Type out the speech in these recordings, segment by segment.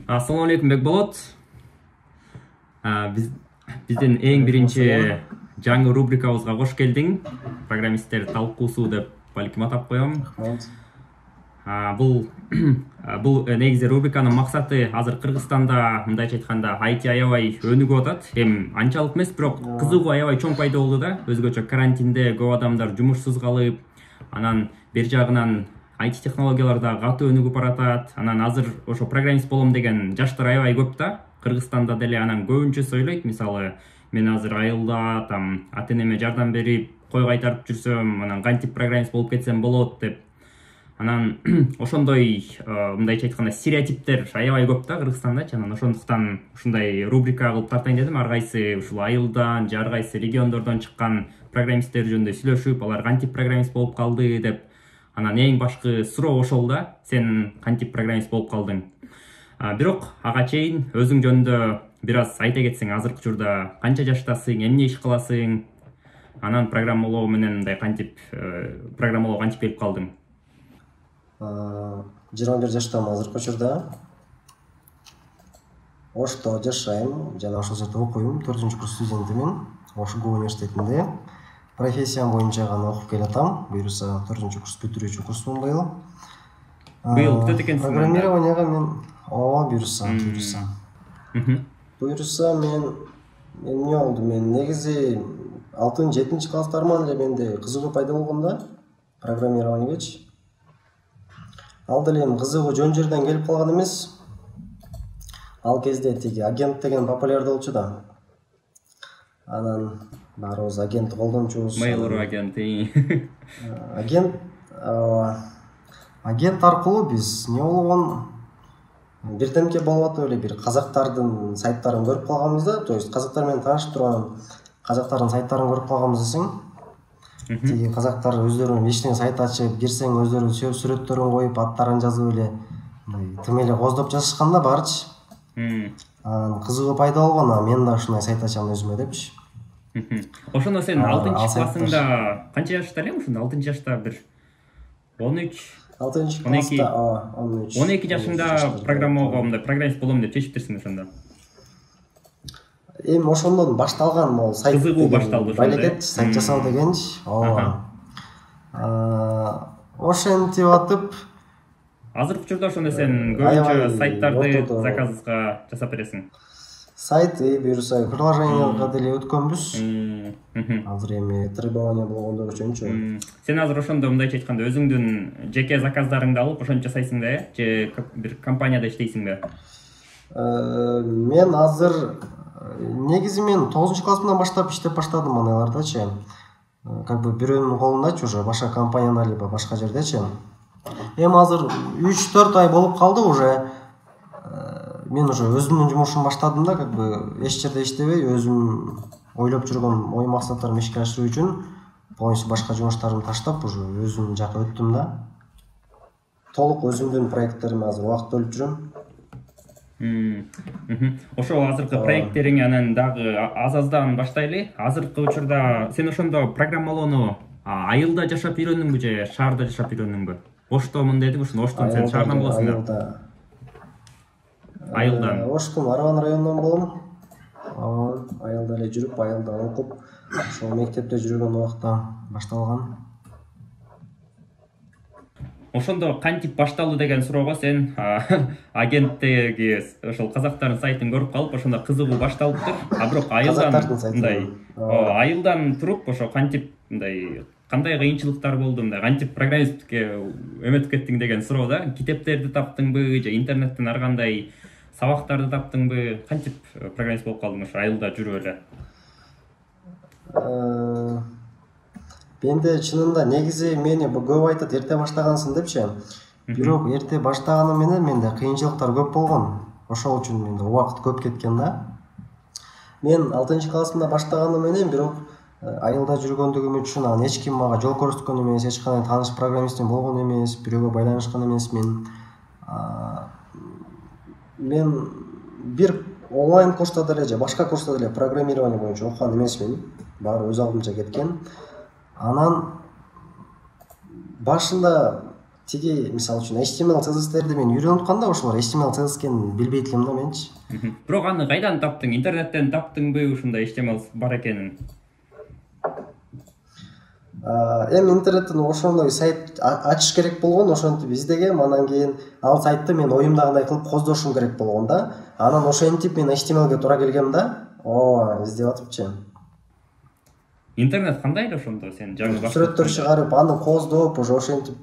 Assalamu alaikum Бекболот. Биздин эң биринчи жаңы рубрикабызга кош келдиң. Программисттер талкуусу деп балким атап коем. Бул негизи рубриканын максаты азыр Кыргызстанда мындайча айтканда IT аябай өнүгүп атат. Анчалык эмес, бирок кызыгуу аябай чоң пайда болду да. Өзгөчө карантинде көп адамдар жумушсуз калып, анан бир жагынан IT технологиялар да катуу өнүгүп баратат. Анан азыр ошо программист болом деген жаштар аябай көп да. Кыргызстанда деле анан көбүнчөсү ойлойт, мисалы, мен азыр айылда ата энеме жардам берип, кой кайтарып жүрсөм, анан кантип программист болуп кетсем болот деп. Анан ошондой мындайча айтканда стереотиптер аябай көп да Кыргызстандачы. Анан ошондуктан ушундай рубрика кылып тартайын дедим. Ар кайсы ушул айылдан, ар кайсы региондордон чыккан программисттер жөнүндө сүйлөшүп, алар кантип программист болуп калды деп. Анан эң башкы суроо ошол да, сен кантип программист болуп калдың? Бирок ага чейин өзүң жөнүндө бир аз айта кетсең, азыркы учурда канча жаштасың, эмне иш кыласың? Анан программалоо менен мындай кантип келип калдың? 21 жаштамын азыркы учурда. Ошто жашайм, жана ошол жерде окуйм, 4-курс студентимин, Ошгу университетинде. Профессиям боюнча гана окуп келатам. Буюрса 4-курс бүтүрүүчү курсумун быйыл. Быйыл бүтөт экенсиң. Программированияга мен буюрса мен эмне болду? Мен негизи 6-7 класстарман эле менде кызыгуу пайда болгон да программированиягачы. Ал деле кызыгуу жөн жерден келип калган эмес. Ал кезде тиги агент деген популярдуу болчу да. Анан баарыбыз агент колдончубуз. Mail.ru агенти. Агент аркылуу биз эмне болгон? Бирдемке болуп атып эле бир казактардын сайттарын көрүп калганбыз да. То есть казактар менен таанышып турган казактардын сайттарын көрүп калганбыз десең. Тиги казактар өздөрүнүн личный сайт ачып, кирсең өздөрүнүн сүрөттөрүн коюп, аттарын жазып эле тым эле коздоп жазышканда барчы. Кызыгуу пайда болгон, мен да ушундай сайт ачам өзүмө депчи. Ошондо сен 6-классыңда канча жашта элең? Ошондо 6-жашта бир 12 жашыңда программалоого, мындай программист болом деп чечиптирсиң ошондо. Эми ошондон башталган могу сайт. Кызыгуу башталды ошондо. Балекет сайт жасоо дегенчи. Ошентип атып азыркы учурда ошондо сен көбүнчө сайттарды заказга жасап бересиң. Сайт буюрса приложенияга деле өткөнбүз. Азыр эми требование болгондор үчүнчү. Сен азыр ошондо мындайча айтканда өзүңдүн жеке заказдарыңды алып ошончо жасайсың да, же бир компанияда иштейсиңби? Мен азыр негизи мен 9-классымдан баштап иштеп баштадым андайлардачы. Как бы бирөөнүн колундачы уже башка компанияда либо башка жердечи. Эми азыр 3-4 ай болуп калды уже. Мен уже өзүмдүн жумушумду баштадым да, как бы эч жерде иштебей, өзүм ойлоп жүргөн ой максаттарымды ишке ашыруу үчүн полностью башка жумуштарымды таштап уже өзүм жака өттүм да. Толук өзүмдүн проекттериме азыр убакыт бөлүп жүрөм. Ошо азыркы проекттериң анан дагы аз-аздан баштайлы. Азыркы учурда сен ошондо программалоону айылда жашап үйрөндүңбү же шаарда жашап үйрөндүңбү? Оштомун дедиң, ошондо Оштон сен шаардан болосуң да? Айылдан. Оштун Арван районунан болом. Айылда эле жүрүп, айылда окуп, ошол мектепте жүргөн убакта башталган. Ошондо кантип башталды деген суроого сен агенттеги ошол казактардын сайтын көрүп калып, ошондо кызыгуу башталыптыр. Бирок айылдан туруп ошо кантип мындай кандай кыйынчылыктар болду, мындай кантип программисттикке эметип кеттиң деген суроо да. Китептерди таптыңбы же интернеттен ар кандай сабактарды таптыңбы? Кантип программист болуп калдың ошо айылда жүрүп эле? Менде чынында негизи мени көп айтат эрте баштагансың депчи. Бирок эрте баштаганым менен менде кыйынчылыктар көп болгон. Ошол үчүн менде убакыт көп кеткен да. Мен 6-классымда баштаганым менен бирок айылда жүргөндүгүм үчүн анан эч ким мага жол көрсөткөн эмес, эч кандай тааныш программистим болгон эмес, бирөөгө байланышкан эмесмин. Мен бир онлайн курста деле же башка курста деле программирование боюнча окуган эмесмин. Баары өз алдынча кеткен. Анан башында тиги мисалы үчүн HTML CSS'терди мен үйрөнүп атканда ошолор HTML CSS экенин билбейт элем да менчи. Бирок аны кайдан таптың? Интернеттен таптыңбы ушундай HTML бар экенин? Эми интернеттен ошондой сайт ачыш керек болгон, ошентип издегем, анан кийин ал сайтты мен оюмдагындай кылып коздошум керек болгон да. Анан ошентип мен HTMLге туура келгем да. Издеп атыпчы. Интернет кандай эле ошондо сен жаңы сүрөттөр чыгарып, аны коздоп, уже ошентип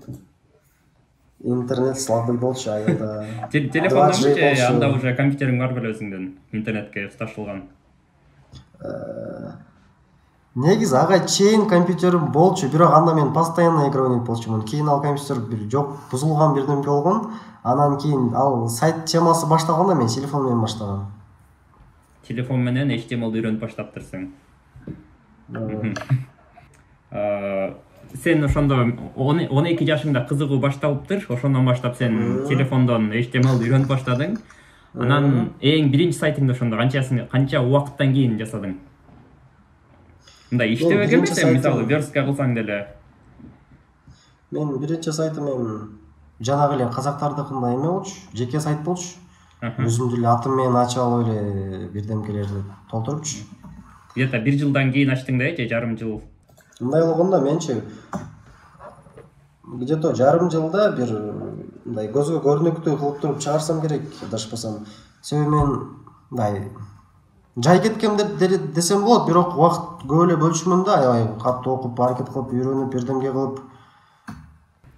интернет слабый болчу аябай. Телефондомбу же анда уже компьютериң бар беле өзүңдүн интернетке туташылган? Негизи ага чейин компьютерим болчу, бирок анда мен постоянно игра ойноп болчумун. Кийин ал компьютер бир жок, бузулган бирдемке болгон. Анан кийин ал сайт темасы башталганда мен телефон менен баштагам. Телефон менен HTML үйрөнүп баштаптырсың. Сен ошондо 12 жашыңда кызыгуу башталыптыр. Ошондон баштап сен телефондон HTML үйрөнүп баштадың. Анан эң биринчи сайтыңды ошондо канча убакыттан кийин жасадың? Мындай иштебек эмес, мисалы верстка кылсаң деле. Мен биринчи сайтым жанагы эле казактардыкындай эме болчу, жеке сайт болчу. Өзүмдүн эле атым менен ачып алып эле бирдемкелерди толтурупчу. Где-то 1 жылдан кийин ачтың да, же жарым жыл? Мындай болгондо менчи где-то жарым жылда бир мындай көзгө көрүнүктүү кылып туруп чыгарсам керек, адашпасам. Себеби мен мындай жай кеткем десем болот, бирок убакыт көп эле бөлчүмүн да, аябай катуу окуп, аракет кылып, үйрөнүп, бирдемге кылып.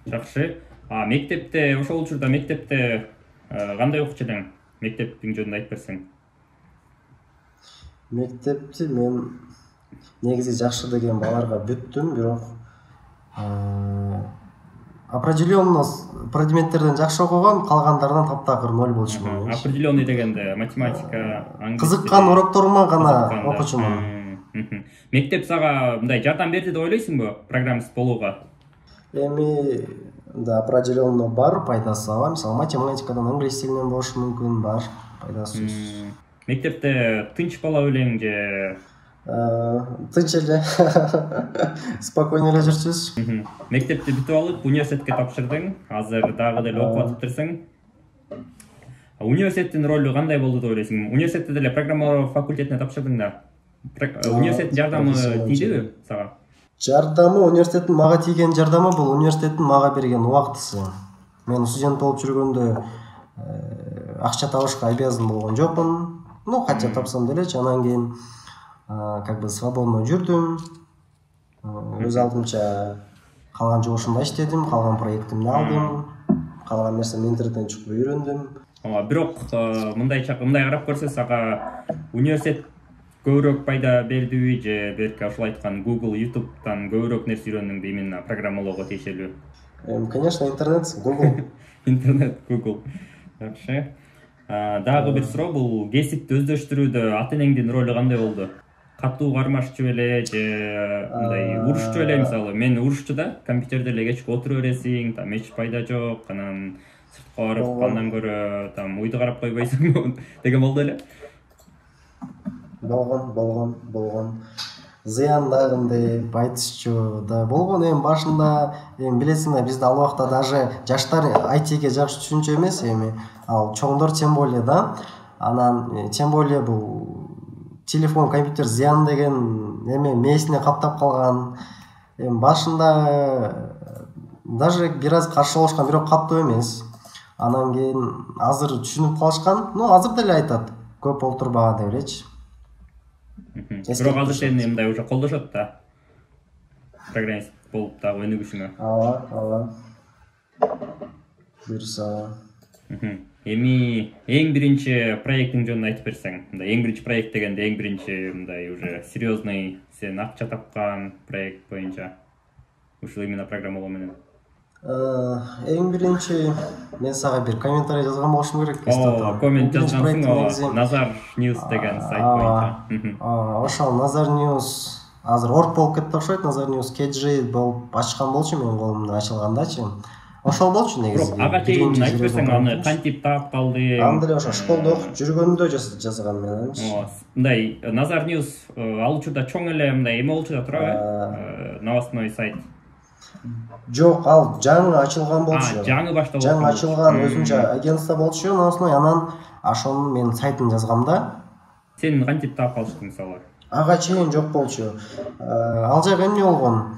Жакшы. Мектепте, ошол учурда мектепте кандай окучу элең? Мектептин жөнүндө айтып берсең. Мектепти мен негизи жакшы деген баларга бүттүм, бирок определенно предметтерден жакшы окуган, калгандардан таптакыр 0 болчумун. Определенный дегенде математика, англис. Кызыккан урокторума гана окучумун. Мектеп сага мындай жардам берди деп ойлойсуңбу программист болууга? Эми да, определенно бар пайдасы бар. Мисалы математикадан, англис тилинен болушу мүмкүн, бар пайдасы. Мектепте тынч бала белең же? Тынч эле. Спокойно эле жүрчүбүз. Мектепти бүтүп алып, университетке тапшырдың. Азыр дагы деле окуп атыптырсың. Университеттин ролу кандай болду деп ойлойсуң? Университетте деле программалоо факультетине тапшырдың да. Университеттин жардамы тийдиби сага? Жардамы, университеттин мага тийген жардамы бул университеттин мага берген убактысы. Мен студент болуп жүргөндө акча табышка обязан болгон жокмун. Кача тапсам делечи, анан кийин как бы свободно жүрдүм. Өз алдымча калган жумушумда иштедим, калган проектимди алдым. Калган нерсени интернеттен чукуп үйрөндүм. Бирок мындай карап көрсө сага университет көбүрөөк пайда бердиби же берки ошол айткан Google, YouTube'дан көбүрөөк нерсе үйрөндүңбү именно программалоого тиешелүү? Конечно, интернет, Google. Интернет, Google. Жакшы. Дагы бир суроо, бул кесипти өздөштүрүүдө ата энеңдин ролу кандай болду? Катуу кармашчу беле же мындай урушчу беле? Мисалы, мен урушчу да, компьютерде эле кечке отура бересиң, там эч пайда жок, анан сыртка барып андан көрө там уйду карап койбойсуңбу деген болду эле. Болгон. Зыян дагындай айтышчу да болгон. Эми башында, билесиң да, бизде ал убакта даже жаштар айтиге жакшы түшүнчү эмес, эми ал чоңдор тем более да. Анан тем более бул телефон, компьютер зыян деген эме мээсине каптап калган. Эми башында даже бир аз каршы болушкан, бирок катуу эмес. Анан кийин азыр түшүнүп калышкан. Азыр деле айтат, көп олтурбаган деп элечи. Бирок азыр сени мындай уже колдошот да. Программист болуп дагы өнүгүшүңө. Ооба. Буюрса. Эми эң биринчи проектиң жөнүндө айтып берсең. Мындай эң биринчи проект дегенде эң биринчи мындай уже серьезный сен акча тапкан проект боюнча. Ушул именно программалоо менен. Эң биринчи мен сага бир комментарий жазган болушум керек. Коммент жазгансың, Nazar News деген сайт боюнча. Ошол Nazar News азыр орг болуп кетти окшойт. Nazar News KG болуп ачкан болчу, менин колумдан ачылгандачы. Ошол болчу негизи. Бирок ага чейин айтып берсең, аны кантип таап калды? Аны деле ошо школдо окуп жүргөндө жазган мен. Мындай Nazar News ал учурда чоң эле мындай эме болчу да турабы? Новостной сайт. Жок, ал жаңы ачылган болчу. Жаңы башталып жаңы ачылган өзүнчө агентство болчу, анан ошонун мен сайтын жазгам да. Сен кантип таап калыштың мисалы? Ага чейин жок болчу. Ал жак эмне болгон?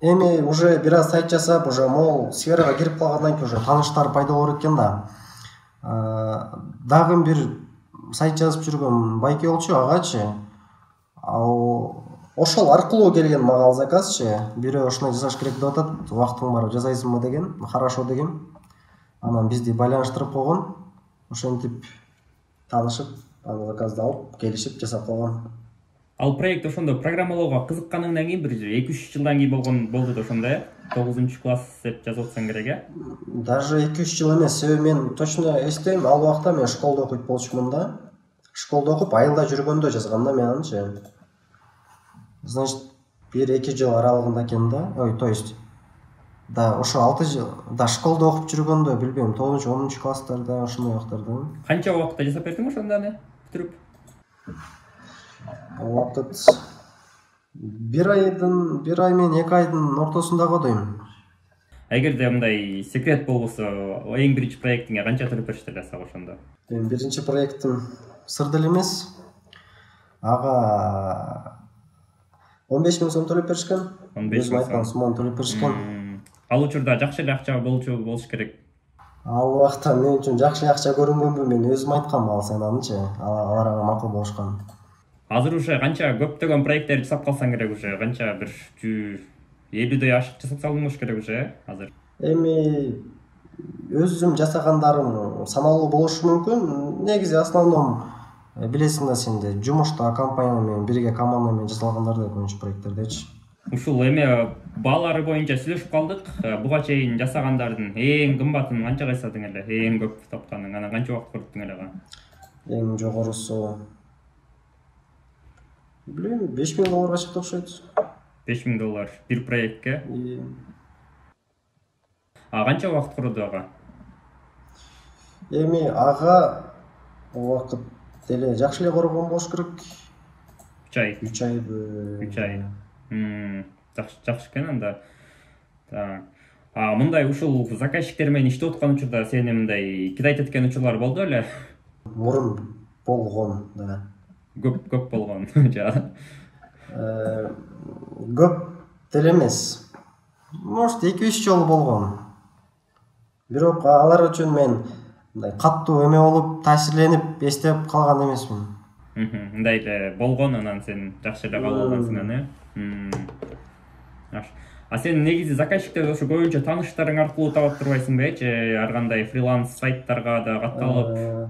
Эми уже бир аз сайт жасап, уже могул сферага кирип калгандан кийин уже тааныштар пайда болор экен да. Дагы бир сайт жазып жүргөн байке болчу, агачы. Ал ошол аркылуу келген мага ал заказчы. Бирөө ушуну жасаш керек деп атат, убактың бар, жасайсыңбы деген. Хорошо дегем. Анан бизди байланыштырып койгон. Ошентип таанышып, аны заказды алып, келишип жасап калган. Ал проект ошондо программалоого кызыкканыңдан кийин бир 2-3 жылдан кийин болду да ошондо, 9-класс деп жазып атсаң керек, э? Даже 2-3 жыл эмес, себеби мен точно эстейм, ал убакта мен школдо окуйт болчумун да. Школдо окуп, айылда жүргөндө жазгам да мен анычы. Значит, 1-2 жыл аралыгында экен да. То есть да, ошо 6 жыл, да, школдо окуп жүргөндө, билбейм, 9-10 класстарда, ошондой убактарда. Канча убакытта жасап бердиң ошондо аны бүтүрүп? Убакыт 1 ай менен 2 айдын ортосундагы дейм. Эгерде мындай секрет болбосо, эң биринчи проектиңе канча төлөп беришти эле сага ошондо? Менин биринчи проектим сыр деле эмес. Ага 15 000 сом төлөп беришкен. 15 000 айткан сумманы төлөп беришкен. Ал учурда жакшы эле акча болуш керек. Ал убакта мен үчүн жакшы акча көрүнгөнбү, мен өзүм айткам ал анычы. Алар ага макул болушкан. Азыр уже канча көптөгөн проекттер жасап калсаң керек уже, канча бир 150дөй ашык жасап салган болуш керек уже азыр. Эми өзүм жасагандарым саналуу болушу мүмкүн. Негизи основном билесиң да сен де жумушта компания менен бирге команда менен жасалгандар да көбүнчө проекттердечи. Ушул эме баалары боюнча сүйлөшүп калдык. Буга чейин жасагандардын эң кымбатын канчага жасадың эле? Эң көп тапканың, анан канча убакыт көрдүң эле ага? Эң жогорусу билбейм, $5000 чыкты окшойт. $5000 бир проектке. Канча убакыт курду ага? Эми ага убакыт деле жакшы эле коргон болуш керек. 3 ай. 3 айбы? 3 ай. Жакшы экен анда. Мындай ушул заказчиктер менен иштеп аткан учурда сени мындай кидайт эткен учурлар болду эле? Мурун болгон, да. Көп болгон. Көп деле эмес. Может 2-3 жолу болгон. Бирок алар үчүн мен мындай каттуу эме болуп, таасирленип, эстеп калган эмесмин. Мындай эле болгон, анан сен жакшы эле кабыл алгансың, э? Сен негизи заказчиктерди ошо көбүнчө тааныштарың аркылуу таап турбайсыңбы, же ар кандай фриланс сайттарга да катталып?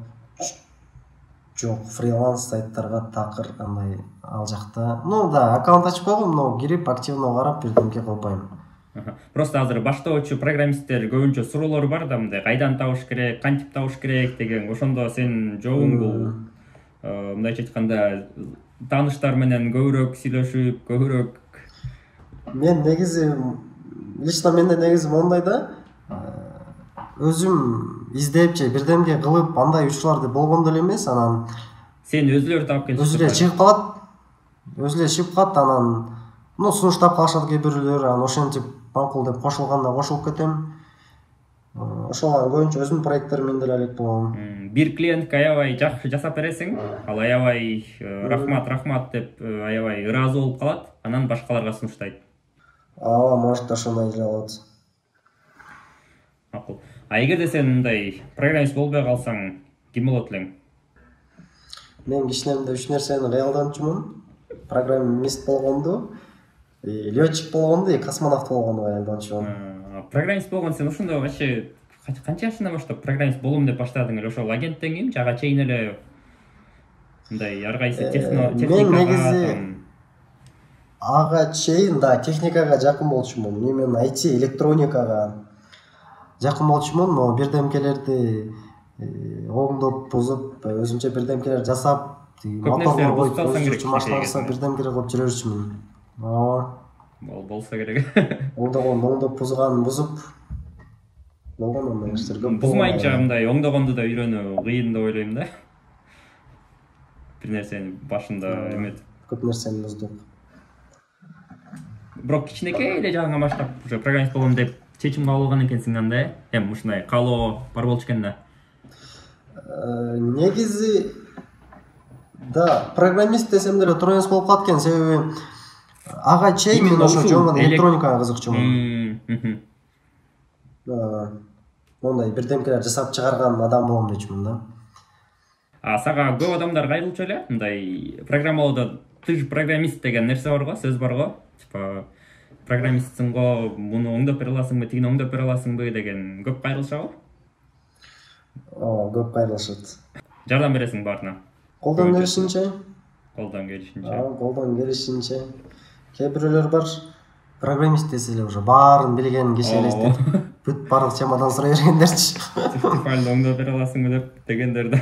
Жок, фриланс сайттарга такыр андай ал жакта. Да, аккаунт ачып койгом, но кирип активно карап бирдемке кылбайм. Просто азыр баштоочу программисттер көбүнчө суроолор бар да, мындай кайдан табыш керек, кантип табыш керек деген. Ошондо сен жолуң бул мындайча айтканда тааныштар менен көбүрөөк сүйлөшүп, көбүрөөк. Мен негизи лично менде негизи мондай да, өзүм издеп же бирдемге кылып андай учурларды болгон деле эмес, анан сен өзүлөр таап келип өзүлөр чыгып калат, анан сунуштап калышат кээ бирөөлөр, анан ошентип макул деп кошулганда кошулуп кетем. Ошол көбүнчө өзүмдүн проекттерим менен деле алек болгон. Бир клиентке аябай жакшы жасап бересиң, ал аябай рахмат деп аябай ыраазы болуп калат, анан башкаларга сунуштайт. Может ошондой деле болот. Макул. Эгерде сен мындай программист болбой калсаң, ким болот элең? Мен кичинемде 3 нерсени кыялданчумун. Программист болгонду, летчик болгонду, космонавт болгонду кыялданчумун. Программист болгон сен ошондо вообще канча жашыңдан баштап программист болом деп баштадың эле? Ошол агенттен кийинби, ага чейин эле мындай ар кайсы техникага? Мен негизи ага чейин да техникага жакын болчумун. Мен IT, электроникага жакын болчумун, но бирдемкелерди оңдоп, бузуп, өзүмчө бирдемкелер жасап, моторлор коюп, өзүмчө машиналарса бирдемкелер кылып жүрө берчүмүн. Болсо керек. Оңдоп, бузуп болгон андай иштер көп. Бузмайынча мындай оңдогонду да үйрөнүү кыйын деп ойлойм да. Бир нерсени башында эметип. Көп нерсени буздук. бирок кичинекей эле жагыңа баштап уже программист болом деп чечим кабыл алган экенсиң анда эми ушундай каалоо бар болчу экен да. Негизи да, программист десем деле туура эмес болуп калат экен, себеби ага чейин мен ошо жөн электроникага кызыкчумун. Мондай бирдемкелер жасап чыгарган адам болом дечүмүн да. Сага көп адамдар кайрылчу эле мындай программалоодо ты же программист деген нерсе бар го, сөз бар го. Типа программистсиң го, муну оңдоп бере аласыңбы, тигини оңдоп бере аласыңбы деген көп кайрылышабы? Көп кайрылышат. Жардам бересиң баарына? Колдон келишинче. Колдон келишинче. Кээ бирөөлөр бар, программист десе эле уже баарын билген киши элестетип, бүт барлык темадан сурай бергендерчи. Файлды оңдоп бере аласыңбы деп дегендер да.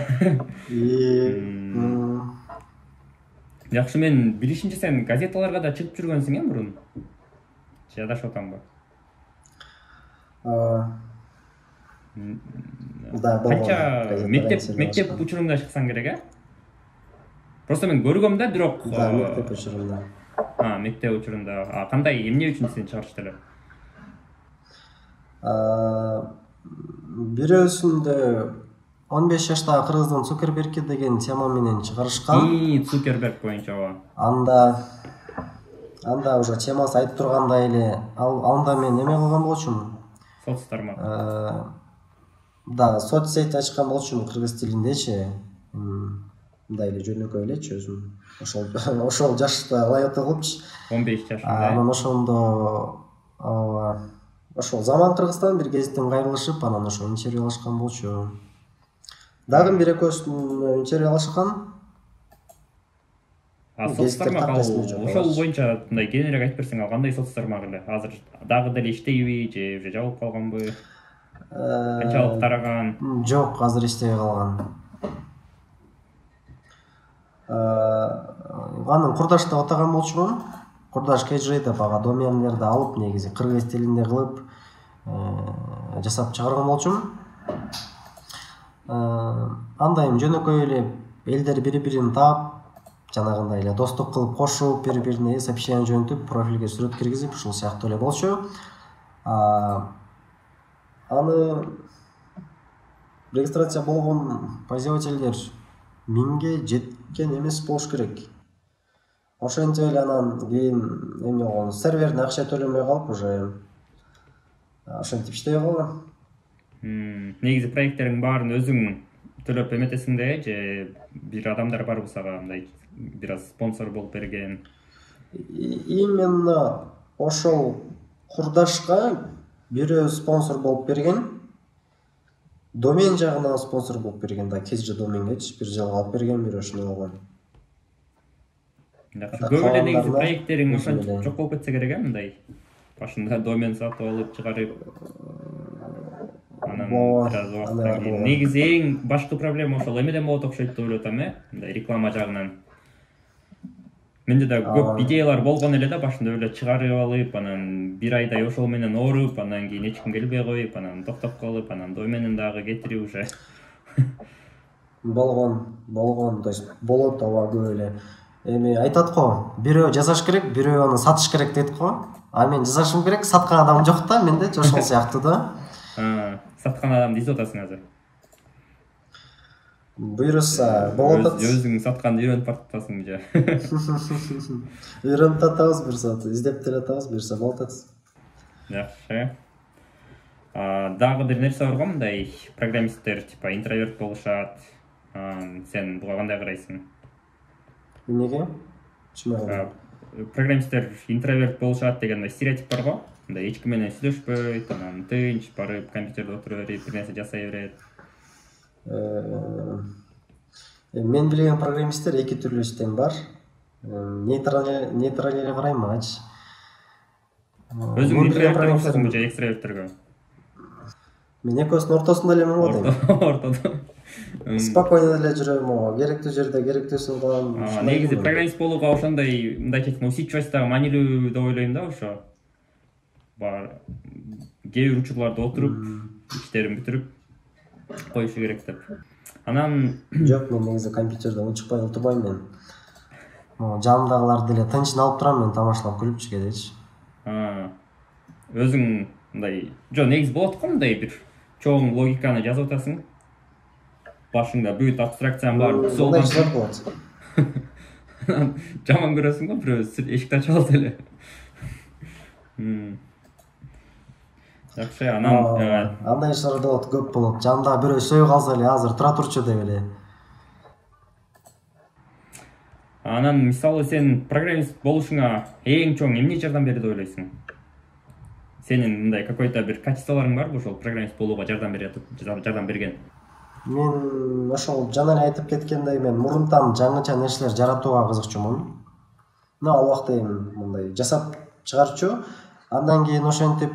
Жакшы, мен билишимче сен газеталарга да чыгып жүргөнсүң мурун? Же адашып атамбы? Да, канча мектеп учурунда чыксаң керек, Просто мен көргөм да, бирок. Да, мектеп учурунда. Мектеп учурунда. Кандай, эмне үчүн сени чыгарышты эле? Бирөөсүндө 15 жаштагы кыргыздын Цукерберги деген тема менен чыгарышкан. Цукерберг боюнча. Анда уже темасы айтып тургандай эле, анда мен эме кылган болчумун. Соцтармак. Да, соцсеть ачкан болчумун кыргыз тилиндечи. Мындай эле жөнөкөй элечи өзүм. Ошол жашта лайыктуу кылыпчы. 15 жашында. Анан ошондо ошол Заман Кыргызстан бир гезиттен кайрылышып, анан ошо интервью алышкан болчу. Дагы бир экөөсүн интервью алышкан. Соцтармак ошол боюнча мындай кеңирээк айтып берсең, кандай соцтармак эле? Азыр дагы деле иштейби же уже жабылып калганбы? Канчалык тараган? Жок, азыр иштебей калган. Анын курдаш деп атаган болчумун. Курдаш KJ деп ага домендерди алып, негизи кыргыз тилинде кылып жасап чыгарган болчумун. Анда эми жөнөкөй эле элдер бири-бирин таап, жанагындай эле достук кылып кошуп, бири-бирине сообщение жөнөтүп, профилге сүрөт киргизип, ушул сыяктуу эле болчу. Аны регистрация болгон пользовательдер 1000ге жеткен эмес болуш керек. Ошентип эле анан кийин эмне болгон, серверине акча төлөнбөй калып, уже ошентип иштебей калган. Негизи проекттериң баарын өзүң төлөп эметесиң да, же бир адамдар барбы сага мындай бир аз спонсор болуп берген? Именно ошол курдашка бирөө спонсор болуп берген. Домен жагынан спонсор болуп берген да, KJ доменгечи бир жылга алып берген, бир ошондой болгон. Көп эле негизи проекттериң ошончо жок болуп кетсе керек, мындай. Башында домен сатып алып чыгарып, анан бир аз убакыттан кийин. Негизи эң башкы проблема ошол эмеден болот окшойт деп ойлоп атам, мындай реклама жагынан. Менде да көп идеялар болгон эле да, башында эле чыгарып алып, анан бир айдай ошол менен ооруп, анан кийин эч ким келбей коюп, анан токтоп калып, анан доменин дагы кетирип уже. Болгон, то есть болот ооба көп эле. Эми айтат го, бирөө жасаш керек, бирөө аны сатыш керек дейт го. Мен жасашым керек, саткан адам жок да менде, ошол сыяктуу да. Саткан адам дейт атасың азыр. Буйруса болот атат. Өзүң сатканды үйрөнүп атасың же. Үйрөнүп атабыз бир саат, издеп деле атабыз, буйруса болот атат. Жакшы. Дагы бир нерсе бар го, мындай программисттер типа интроверт болушат. Сен буга кандай карайсың? Эмнеге? Программисттер интроверт болушат деген стереотип бар го. Мындай эч ким менен сүйлөшпөйт, анан тынч барып компьютерде отура берип, бир нерсе жасай берет. Мен билген программисттер эки түрлүүсүнөн бар. Нейтраль эле карайм ачы. Өзүң интроверттерге окшосуңбу же экстраверттерге? Мен экөөсүнүн ортосунда элемин го дейм. Ортодо. Спокойно эле жүрөм, керектүү жерде керектүүсүн кылам. Негизи программист болууга ошондой, мындайча айтканда, усидчивость дагы маанилүү деп ойлойм да, ошо. Бар кээ бир учурларда отуруп, иштерин бүтүрүп коюшу керек деп. Анан жок, мен негизи компьютерде унчукпай отурбайм мен. Жанымдагыларды деле тынчын алып турам, мен тамашалап күлүп кээдечи. өзүң мындай негизи болот го мындай бир чоң логиканы жазып атасың, башыңда бүт абстракцияң бар, мындай işler болот. жаман көрөсүң го бирөө эшикти ачып алса эле. Жакшы, анан андай işler болот, көп болот. Жанында бирөө сөөй калса эле азыр тура турчу деп эле. Анан мисалы сен программист болушуңа эң чоң эмне жардам берди деп ойлойсуң? Сенин мындай какой-то бир качестволоруң барбы ошол программист болууга жардам берген? Мен ошол жана эле айтып кеткендей, мен мурунтан жаңыча нерселер жаратууга кызыкчумун. Ал убакта эми мындай жасап чыгарчу. Андан кийин ошентип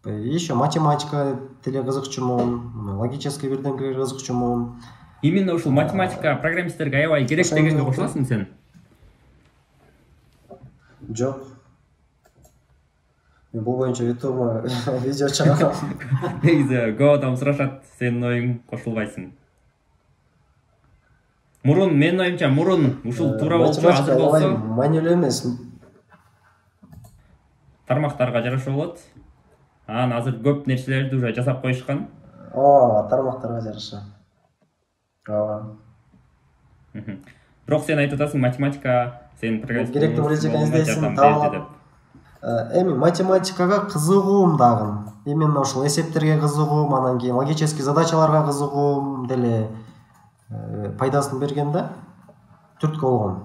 еще математика деле кызыкчумун, логический бирдемелерге кызыкчумун. Именно ушул математика программисттерге аябай керек дегенге кошуласың сен? Жок. Мен бул боюнча YouTube'га видео чыгарам. Негизи көп адам сурашат, сенин оюң кошулбайсың. Менин оюмча мурун ушул туура болчу, азыр болсо маанилүү эмес. Тармактарга жараша болот. Анан азыр көп нерселерди уже жасап коюшкан. Тармактарга жараша. Бирок сен айтып атасың, математика сен программист керектүү болжекан издейсиң, таап. Эми математикага кызыгуум дагы. Именно ошол эсептерге кызыгуум, анан кийин логический задачаларга кызыгуум деле пайдасын берген да, түрткү болгон.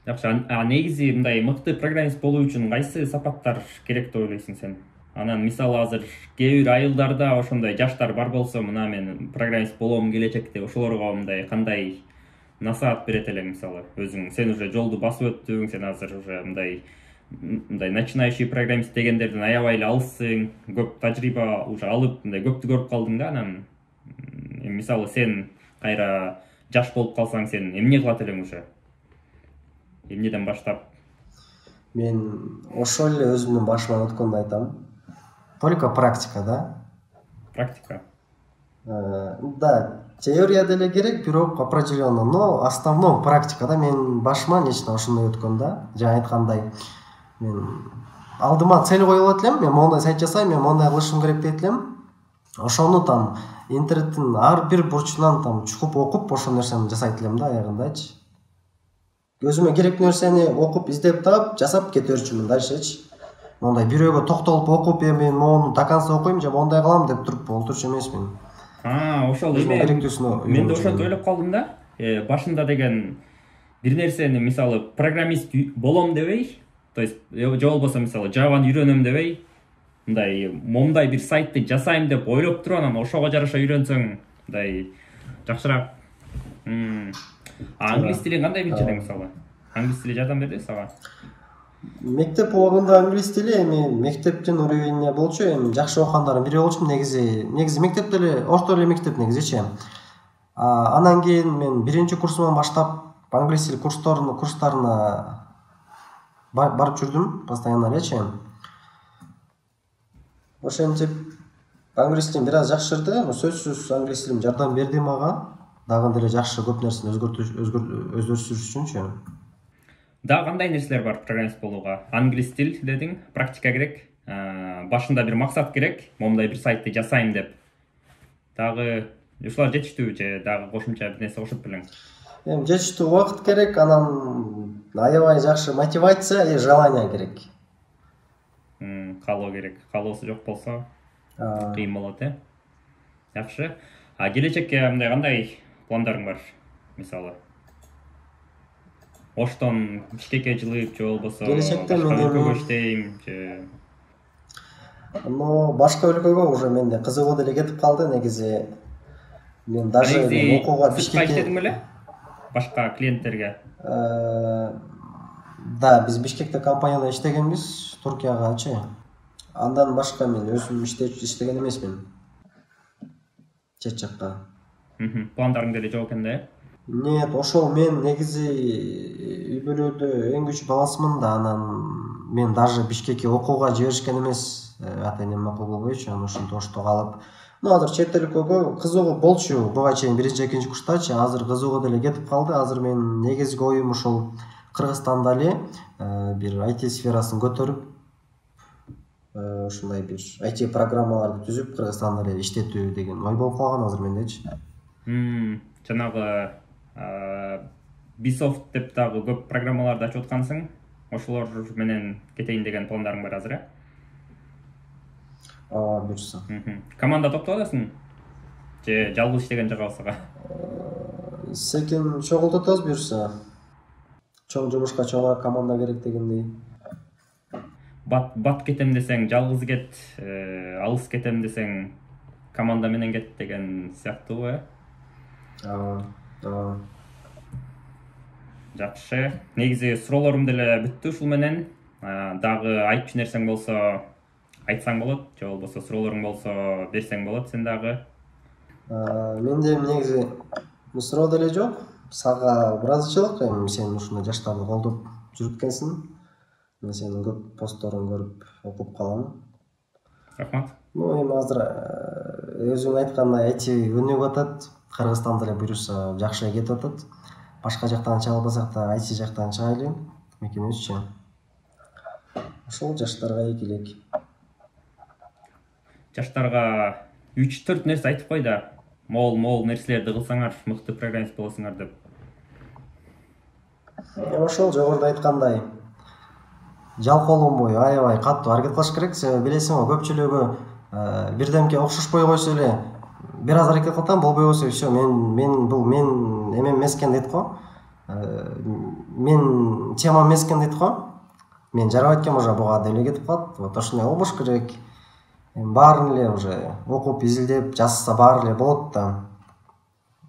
Жакшы, негизи мындай мыкты программист болуу үчүн кайсы сапаттар керек деп ойлойсуң сен? Анан мисалы азыр кээ бир айылдарда ошондой жаштар бар болсо, мына мен программист болом келечекте, ошолорго мындай кандай насаат берет элең мисалы? Өзүң сен уже жолду басып өттүң, сен азыр уже мындай начинающий программист дегендерден аябай эле алыссың, көп тажрыйба уже алып, мындай көптү көрүп калдың да. Анан мисалы сен кайра жаш болуп калсаң, сен эмне кылат элең уже? Эмнеден баштап? Мен ошол эле өзүмдүн башыман өткөндү айтам. Только практика, да? Практика? Да, теория деле керек, бирок определенно, но основном практикада мен башыман лично ошондой өткөн да. Жана айткандай, мен алдыма цель коюп алат элем, мен мондай сайт жасайм, мен мондай кылышым керек дейт элем. Ошону там интернеттин ар бир бурчунан там чукуп окуп, ошол нерсени жасайт элем да, аягындачы. Өзүмө керектүү нерсени окуп, издеп таап, жасап кете берчүмүн дальшечи. Мондай бирөөгө токтолуп окуп, мен мону до конца окуйм же мондай кылам деп туруп олтурчу эмесмин. Ошол эме мен да ошентип ойлоп калдым да. Башында деген бир нерсени мисалы программист болом дебей, то есть же болбосо мисалы Java'ны үйрөнөм дебей, мындай бир сайтты жасайм деп ойлоп туруп, анан ошого жараша үйрөнсөң мындай жакшыраак. Англис тилин кандай билчү элең мисалы? Англис тили жардам берди сага? Мектеп убагында англис тили эми мектептин уровенине болчу, эми жакшы окугандардын бири болчумун. Негизи мектепте эле, орто эле мектеп негизичи. Анан кийин мен биринчи курсуман баштап англис тили курстарына барып жүрдүм постоянно элечи. Ошентип англис тилим бир аз жакшырды, сөзсүз англис тилим жардам берди мага. Дагы деле жакшы көп нерсени өзгөртүш үчүнчү. Да, кандай нерселер бар программист болууга? Англис тил дедиң, практика керек, башында бир максат керек, момундай бир сайтты жасайм деп. Дагы ушулар жетиштүүбү же дагы кошумча бир нерсе кошуп белең? Эми жетиштүү убакыт керек, анан аябай жакшы мотивация и желание керек. Каалоо керек. Каалоосу жок болсо кыйын болот, Жакшы. Келечекке мындай кандай пландарың бар? Мисалы Оштон Бишкекке жылып же болбосо келечекте башка өлкөгө иштейм же? Башка өлкөгө уже менде кызыгуу деле кетип калды негизи. Мен даже окууга Бишкекке иштедиң беле? Башка клиенттерге? Да, биз Бишкекте компанияда иштегенбиз, Туркиягачы. Андан башка мен өзүм иштеген эмесмин. Чет жакка. Пландарың деле жок экен да? Нет, ошол мен негизи үй бүлөдө эң күчү баласымын да, анан мен даже Бишкекке окууга жиберишкен эмес, ата энем макул болбойчу, анан ошентип Ошто калып. Азыр чет өлкөгө кызыгуу болчу, буга чейин биринчи, экинчи курстачы, азыр кызыгуу деле кетип калды. Азыр мен негизги оюм ушул Кыргызстанда эле бир IT сферасын көтөрүп, ушундай бир IT программаларды түзүп Кыргызстанда эле иштетүү деген ой болуп калган азыр мендечи. Жанагы Bsoft деп дагы көп программаларды ачып аткансың. Ошолор менен кетейин деген пландарың бар азыр, Ооба, буюрса. Команда топтоп атасың? Же жалгыз иштеген жагабызга? Секин чогултуп атабыз буюрса. Чоң жумушка чоң команда керек дегендей. Бат кетем десең жалгыз кет, алыс кетем десең команда менен кет деген сыяктуу, Ооба. Жакшы. Негизи суроолорум деле бүттү ушул менен. Дагы айтчу нерсең болсо айтсаң болот, же болбосо суроолоруң болсо берсең болот сен дагы. Менде негизи суроо деле жок. Сага ыраазычылык, эми сен ушундай жаштарды колдоп жүрүткенсиң. Мен сенин көп постторуңду көрүп окуп калам. Рахмат. Эми азыр өзүң айткандай IT өнүгүп атат. Кыргызстанда эле буюрса жакшы кетип атат. Башка жактан чыга албасак да IT жактан чыгайлы экинибизчи. Ошол жаштарга ийгилик. Жаштарга 3-4 нерсе айтып кой да. Мол нерселерди кылсаңар, мыкты программист болосуңар деп. Ошол жогоруда айткандай жалкоолонбой, аябай катуу аракет кылыш керек. Себеби билесиңби, көпчүлүгү бирдемке окшошпой койсо эле бир аз аракет кылсам болбой койсо все, мен эме эмес экен дейт го. Мен темам эмес экен дейт го. Мен жарабайт экен уже буга деп эле кетип калат. Вот ошондой болбош керек. Баарын эле уже окуп, изилдеп, жазса баары эле болот да.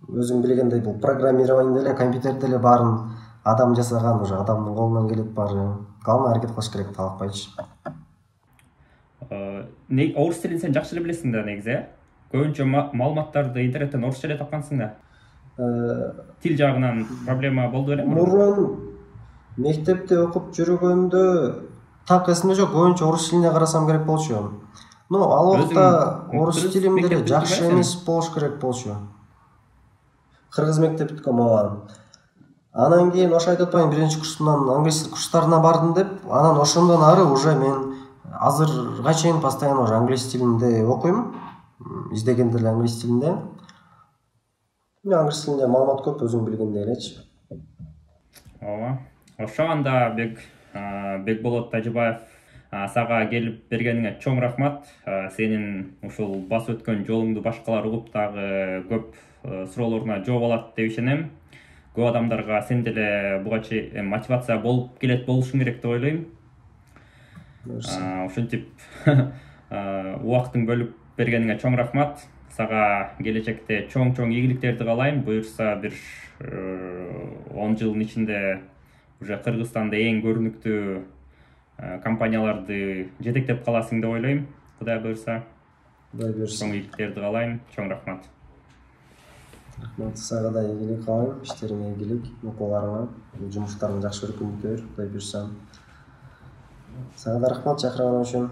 Өзүң билгендей бул программирование деле, компьютерде эле баарын адам жасаган, уже адамдын колунан келет баары. Главное аракет кылыш керек, талакпайчы. Орус тилин сен жакшы эле билесиң да негизи, Көбүнчө маалыматтарды интернеттен орусча эле тапкансың да. Тил жагынан проблема болду белеби? Мурун мектепте окуп жүргөндө так эсимде жок, көбүнчө орус тилине карасам керек болчу. Но ал убакта орус тилим деле жакшы эмес болуш керек болчу. Кыргыз мектеп бүткөм ооба. Анан кийин ошо айтып атпаймынбы, биринчи курсунан англис тил курстарына бардым деп, анан ошондон ары уже мен азырга чейин постоянно уже англис тилинде окуйм. Издегенде эле англис тилинде. Англис тилинде маалымат көп, өзүң билгендей элечи. Ооба. Ошондо Бекболот Тажыбаев, сага келип бергениңе чоң рахмат. Сенин ушул басып өткөн жолуңду башкалар угуп дагы көп суроолоруна жооп алат деп ишенем. Көп адамдарга сен деле буга чейин мотивация болуп келет болушуң керек деп ойлойм. Ушинтип убактың бөлүп бергениңе чоң рахмат. Сага келечекте чоң ийгиликтерди каалайм. Буюрса бир 10 жылдын ичинде уже Кыргызстанда эң көрүнүктүү компанияларды жетектеп каласың деп ойлойм. Кудай буюрса. Чоң ийгиликтерди каалайм. Чоң рахмат. Рахмат, сага да ийгилик каалайм. Иштериңе ийгилик, окууларыңа, жумуштарың жакшы өркүндөөр, Кудай буюрса. Сага да рахмат чакырганың үчүн.